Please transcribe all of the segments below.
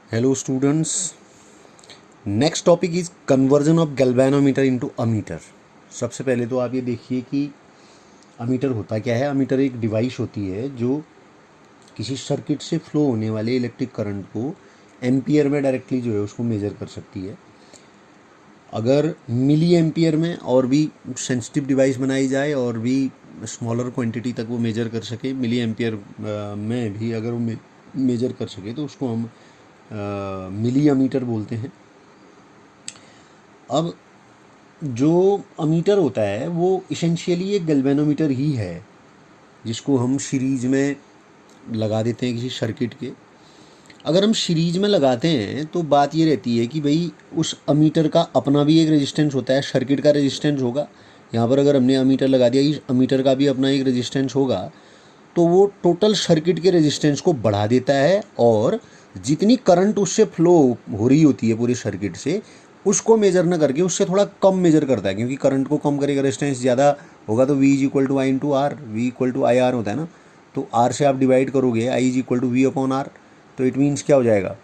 Hello students, next topic is conversion of galvanometer into ammeter. सबसे पहले तो आप ये देखिए कि अमीटर होता क्या है। अमीटर एक डिवाइस होती है जो किसी सर्किट से फ्लो होने वाले इलेक्ट्रिक करंट को एम्पियर में डायरेक्टली जो है उसको मेजर कर सकती है। अगर मिली एम्पियर में और भी सेंसिटिव डिवाइस बनाई जाए और भी स्मॉलर क्वांटिटी तक वो मेजर कर सके, मिली एम्पियर में भी अगर वो मेजर कर सके तो उसको हम मिली अमीटर बोलते हैं। अब जो अमीटर होता है वो इसेंशियली एक गैल्वेनोमीटर ही है जिसको हम सीरीज में लगा देते हैं किसी सर्किट के। अगर हम सीरीज में लगाते हैं तो बात ये रहती है कि भाई उस अमीटर का अपना भी एक रेजिस्टेंस होता है, सर्किट का रेजिस्टेंस होगा। यहाँ पर अगर हमने अमीटर लगा दिया, इस अमीटर का भी अपना एक रेजिस्टेंस होगा, तो वो टोटल सर्किट के रेजिस्टेंस को बढ़ा देता है और जितनी करंट उससे फ्लो हो रही होती है पूरे सर्किट से उसको मेजर ना करके उससे थोड़ा कम मेजर करता है, क्योंकि करंट को कम करेगा, रेजिस्टेंस ज़्यादा होगा तो V is equal to I into R, V equal to I R होता है ना। तो R से आप डिवाइड करोगे, I is equal to V upon R, तो इट मीन्स क्या हो जाएगा,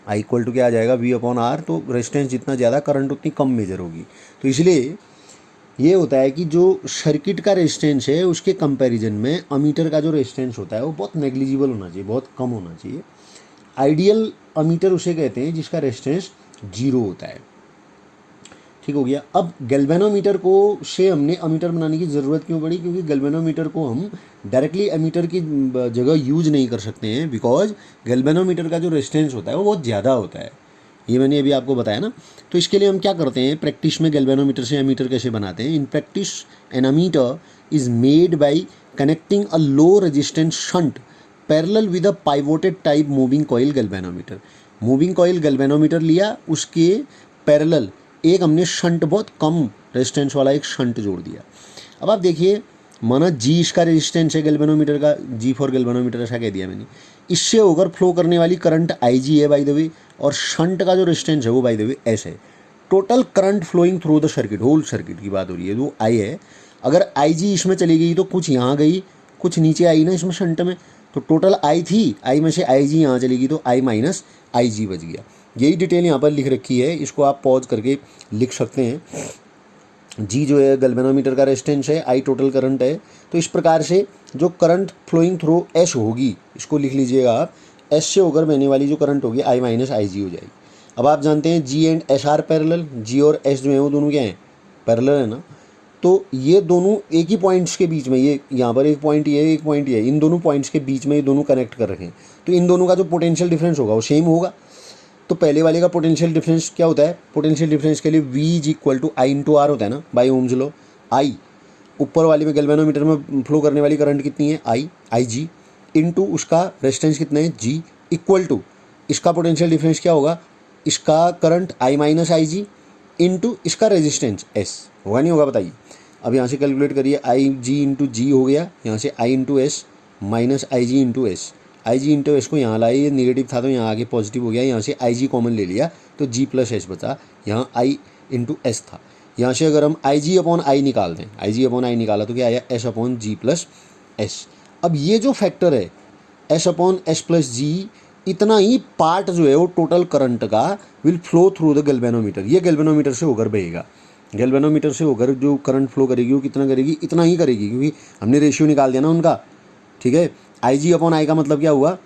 I इक्वल टू क्या आ जाएगा, V अपॉन आर। तो रेजिस्टेंस जितना ज़्यादा करंट उतनी कम मेजर होगी। तो इसलिए ये होता है कि जो सर्किट का रेजिस्टेंस है उसके कंपैरिजन में अमीटर का जो रेजिस्टेंस होता है वो बहुत नेग्लिजिबल होना चाहिए, बहुत कम होना चाहिए। आइडियल अमीटर उसे कहते हैं जिसका रेजिस्टेंस 0 होता है। ठीक हो गया। अब गैल्वेनोमीटर को से हमने अमीटर बनाने की ज़रूरत क्यों पड़ी, क्योंकि गैल्वेनोमीटर को हम डायरेक्टली एमीटर की जगह यूज नहीं कर सकते हैं, बिकॉज गैल्वेनोमीटर का जो रेजिस्टेंस होता है वो बहुत ज़्यादा होता है। ये मैंने अभी आपको बताया ना। तो इसके लिए हम क्या करते हैं, प्रैक्टिस में गैल्वेनोमीटर से एमीटर कैसे बनाते हैं। In practice an ammeter is made by connecting a low resistance shunt parallel with a pivoted type moving coil galvanometer. Moving coil galvanometer लिया, उसके पैरेलल एक हमने शंट, बहुत कम रेजिस्टेंस वाला एक शंट जोड़ दिया। अब आप देखिए, माना जी इसका रेजिस्टेंस है गैल्वेनोमीटर का, जी फॉर गैल्वेनोमीटर ऐसा कह दिया मैंने। इससे होकर फ्लो करने वाली करंट आई जी है बाय द वे, और शंट का जो रेजिस्टेंस है वो बाय द वे एस है। Total current flowing through the circuit, whole circuit की बात हो रही है, वो आई है। अगर आई जी इसमें चली गई तो कुछ यहाँ गई, कुछ नीचे आई ना इसमें शंट में, तो टोटल आई थी, आई में से आई जी यहाँ चलेगी तो आई माइनस आई जी बच गया। यही डिटेल यहाँ पर लिख रखी है, इसको आप पॉज करके लिख सकते हैं। जी जो है गैल्वेनोमीटर का रेजिस्टेंस है, आई टोटल करंट है। तो इस प्रकार से जो करंट फ्लोइंग थ्रू एस होगी, इसको लिख लीजिएगा आप, एस से होकर बहने वाली जो करंट होगी आई माइनस आई जी हो जाएगी। अब आप जानते हैं जी एंड एस आर पैरेलल, जी और एस जो है वो दोनों क्या हैं, पैरेलल है ना। तो ये दोनों एक ही पॉइंट्स के बीच में, ये यहाँ पर एक पॉइंट ये एक पॉइंट ये, इन दोनों पॉइंट्स के बीच में ये दोनों कनेक्ट कर रखे हैं, तो इन दोनों का जो पोटेंशियल डिफरेंस होगा वो सेम होगा। तो पहले वाले का पोटेंशियल डिफरेंस क्या होता है, पोटेंशियल डिफरेंस के लिए V is equal to I into R होता है ना, बाई ओम्स लॉ। आई ऊपर वाले में गैल्वेनोमीटर में फ्लो करने वाली करंट कितनी है, आई जी, इंटू उसका रेजिस्टेंस कितना है, जी, इक्वल टू इसका पोटेंशियल डिफरेंस क्या होगा, इसका current I minus I G into इसका रेजिस्टेंस एस। होगा नहीं होगा बताइए। अब यहाँ से कैलकुलेट करिए, आई जी इंटू जी हो गया, यहाँ से आई into S minus I G into S. I G into S को यहाँ लाए, ये नेगेटिव था तो यहाँ आगे पॉजिटिव हो गया, यहाँ से आई जी कॉमन ले लिया तो जी प्लस एस बचा, यहाँ आई इंटू एस था। यहाँ से अगर हम आई जी अपॉन आई निकाल दें, आई जी अपॉन आई निकाला तो क्या आया, एस अपॉन जी प्लस एस। अब ये जो फैक्टर है एस अपॉन एस प्लस जी, इतना ही पार्ट जो है वो टोटल करंट का will flow through the galvanometer. ये गैल्वेनोमीटर से होकर बहेगा, गैल्वेनोमीटर से होकर जो करंट फ्लो करेगी वो कितना करेगी, इतना ही करेगी, क्योंकि हमने रेशियो निकाल दिया ना उनका। ठीक है, आई जी अपॉन आई का मतलब क्या हुआ,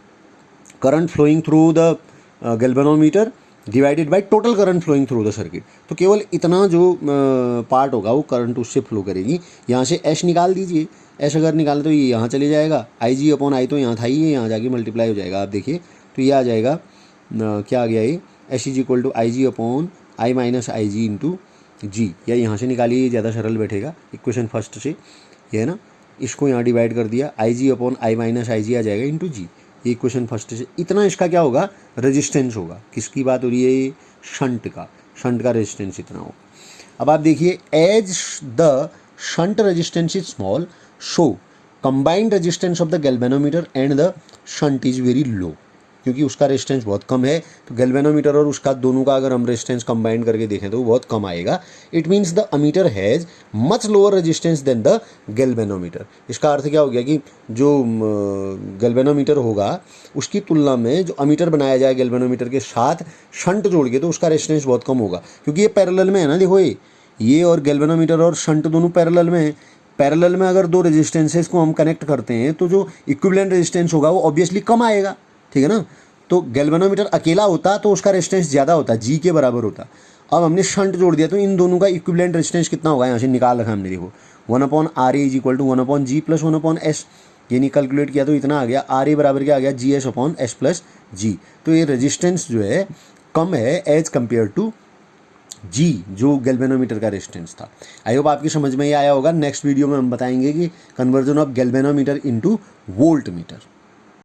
current flowing through the galvanometer divided by total current flowing through the circuit. तो केवल इतना जो पार्ट होगा वो करंट उससे फ्लो करेगी। यहाँ से एस निकाल दीजिए, एस अगर निकाले तो ये यहाँ चले जाएगा, आई जी अपॉन आई तो यहाँ था ही, यहाँ जाके मल्टीप्लाई हो जाएगा। आप देखिए तो ये आ जाएगा, क्या आ गया ये, S is equal to I G upon I minus I G into G, या यहाँ से निकालिए, ज़्यादा सरल बैठेगा। इक्वेशन फर्स्ट से ये है ना, इसको यहाँ डिवाइड कर दिया, आई G upon I minus I जी आ जाएगा इंटू जी। ये इक्वेशन फर्स्ट से इतना इसका क्या होगा, रेजिस्टेंस होगा। किसकी बात हो रही है, शंट का, शंट का रेजिस्टेंस इतना होगा। अब आप देखिए, as the shunt resistance is small so combined resistance of the galvanometer and the shunt is very low. क्योंकि उसका रेजिस्टेंस बहुत कम है। तो गैल्वेनोमीटर और उसका दोनों का अगर हम रेजिस्टेंस कंबाइन करके देखें तो वो बहुत कम आएगा। It means the ammeter has much lower resistance than the galvanometer. इसका अर्थ क्या हो गया कि जो गैल्वेनोमीटर होगा उसकी तुलना में जो अमीटर बनाया जाए गैल्वेनोमीटर के साथ शंट जोड़ के तो उसका रेजिस्टेंस बहुत कम होगा, क्योंकि ये पैरेलल में है ना। देखो ये और गैल्वेनोमीटर और शंट दोनों पैरेलल में है। पैरेलल में अगर दो रेजिस्टेंसेस को हम कनेक्ट करते हैं तो जो इक्विवेलेंट रेजिस्टेंस होगा वो ऑब्वियसली कम आएगा, ठीक है ना। तो गैल्वेनोमीटर अकेला होता तो उसका रेजिस्टेंस ज़्यादा होता, जी के बराबर होता। अब हमने शंट जोड़ दिया तो इन दोनों का इक्विवेलेंट रेजिस्टेंस कितना होगा यहाँ से निकाल रखा हमने। देखो 1/RA is equal to 1/G plus 1/S। ये नहीं कैलकुलेट किया तो इतना आ गया। RA बराबर क्या आ गया, GS/S प्लस G। तो ये रेजिस्टेंस जो है कम है एज कम्पेयर टू जी जो गैल्वेनोमीटर का रेजिस्टेंस था। आई होप आपकी समझ में ही आया होगा। नेक्स्ट वीडियो में हम बताएंगे कि conversion of galvanometer into volt meter.